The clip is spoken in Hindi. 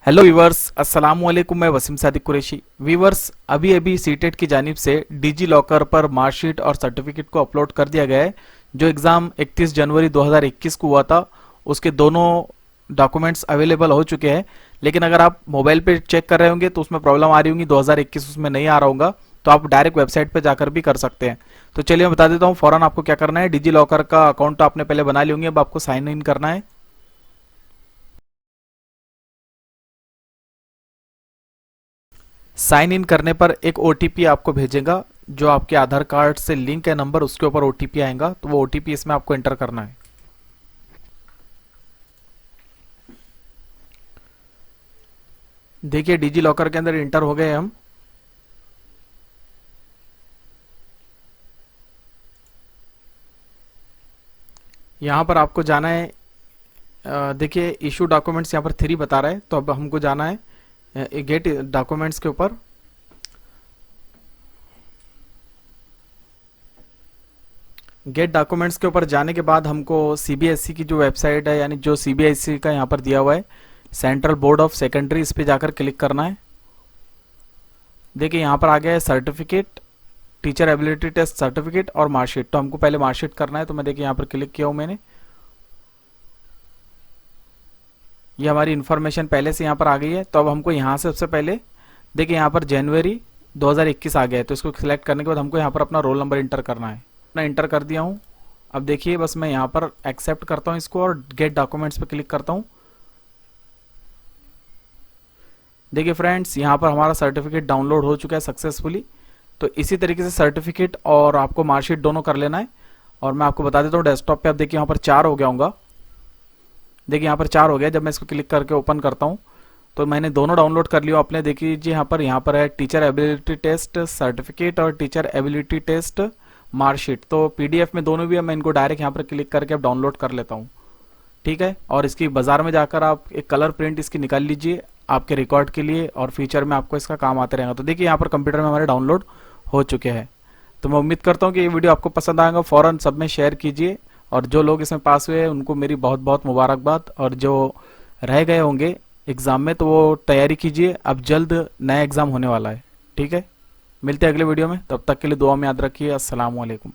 हेलो वीवर्स, अस्सलाम वालेकुम। मैं वसीम सादिक कुरैशी। वीवर्स, अभी अभी सीटेट की जानिब से डिजी लॉकर पर मार्कशीट और सर्टिफिकेट को अपलोड कर दिया गया है। जो एग्ज़ाम 31 जनवरी 2021 को हुआ था, उसके दोनों डॉक्यूमेंट्स अवेलेबल हो चुके हैं। लेकिन अगर आप मोबाइल पे चेक कर रहे होंगे तो उसमें प्रॉब्लम आ रही होंगी, 2021 उसमें नहीं आ रहा होगा, तो आप डायरेक्ट वेबसाइट पर जाकर भी कर सकते हैं। तो चलिए मैं बता देता हूँ फ़ौरन आपको क्या करना है। डिजी लॉकर का अकाउंट तो आपने पहले बना ली होंगे, अब आपको साइन इन करना है। साइन इन करने पर एक ओटीपी आपको भेजेगा, जो आपके आधार कार्ड से लिंक है नंबर, उसके ऊपर ओटीपी आएगा, तो वो ओटीपी इसमें आपको एंटर करना है। देखिए, डिजी लॉकर के अंदर एंटर हो गए हम। यहाँ पर आपको जाना है। देखिए, इशू डॉक्यूमेंट्स यहाँ पर 3 बता रहा है, तो अब हमको जाना है गेट डॉक्यूमेंट्स के ऊपर। गेट डॉक्यूमेंट्स के ऊपर जाने के बाद हमको सीबीएसई की जो वेबसाइट है, यानी जो सीबीएसई का यहाँ पर दिया हुआ है सेंट्रल बोर्ड ऑफ सेकेंडरी, इस पे जाकर क्लिक करना है। देखिए, यहाँ पर आ गया है certificate, teacher ability test certificate और मार्कशीट। तो हमको पहले मार्कशीट करना है, तो मैं देखिए यहाँ पर क्लिक किया हूँ मैंने। ये हमारी इन्फॉर्मेशन पहले से यहाँ पर आ गई है। तो अब हमको यहाँ से सबसे पहले देखिए यहाँ पर जनवरी 2021 आ गया है, तो इसको सिलेक्ट करने के बाद हमको यहाँ पर अपना रोल नंबर इंटर करना है। मैं इंटर कर दिया हूँ। अब देखिए, बस मैं यहाँ पर एक्सेप्ट करता हूँ इसको और गेट डॉक्यूमेंट्स पे क्लिक करता हूँ। देखिए फ्रेंड्स, यहाँ पर हमारा सर्टिफिकेट डाउनलोड हो चुका है सक्सेसफुली। तो इसी तरीके से सर्टिफिकेट और आपको मार्कशीट दोनों कर लेना है। और मैं आपको बता देता हूँ, डेस्कटॉप पे आप देखिए यहाँ पर 4 हो गया होगा। देखिए यहाँ पर 4 हो गया। जब मैं इसको क्लिक करके ओपन करता हूँ तो मैंने दोनों डाउनलोड कर लिया अपने। देखिए यहाँ पर है टीचर एबिलिटी टेस्ट सर्टिफिकेट और टीचर एबिलिटी टेस्ट मार्कशीट। तो पीडीएफ में दोनों भी है, मैं इनको डायरेक्ट यहाँ पर क्लिक करके अब डाउनलोड कर लेता हूँ। ठीक है, और इसकी बाजार में जाकर आप एक कलर प्रिंट इसकी निकाल लीजिए आपके रिकॉर्ड के लिए, और फ्यूचर में आपको इसका काम आते रहेगा। तो देखिए यहाँ पर कंप्यूटर में हमारे डाउनलोड हो चुके हैं। तो मैं उम्मीद करता हूँ कि ये वीडियो आपको पसंद आएगा। फ़ौरन सब में शेयर कीजिए, और जो लोग इसमें पास हुए हैं उनको मेरी बहुत बहुत मुबारकबाद, और जो रह गए होंगे एग्ज़ाम में तो वो तैयारी कीजिए, अब जल्द नया एग्ज़ाम होने वाला है। ठीक है, मिलते हैं अगले वीडियो में, तब तक के लिए दुआ में याद रखिए। अस्सलाम वालेकुम।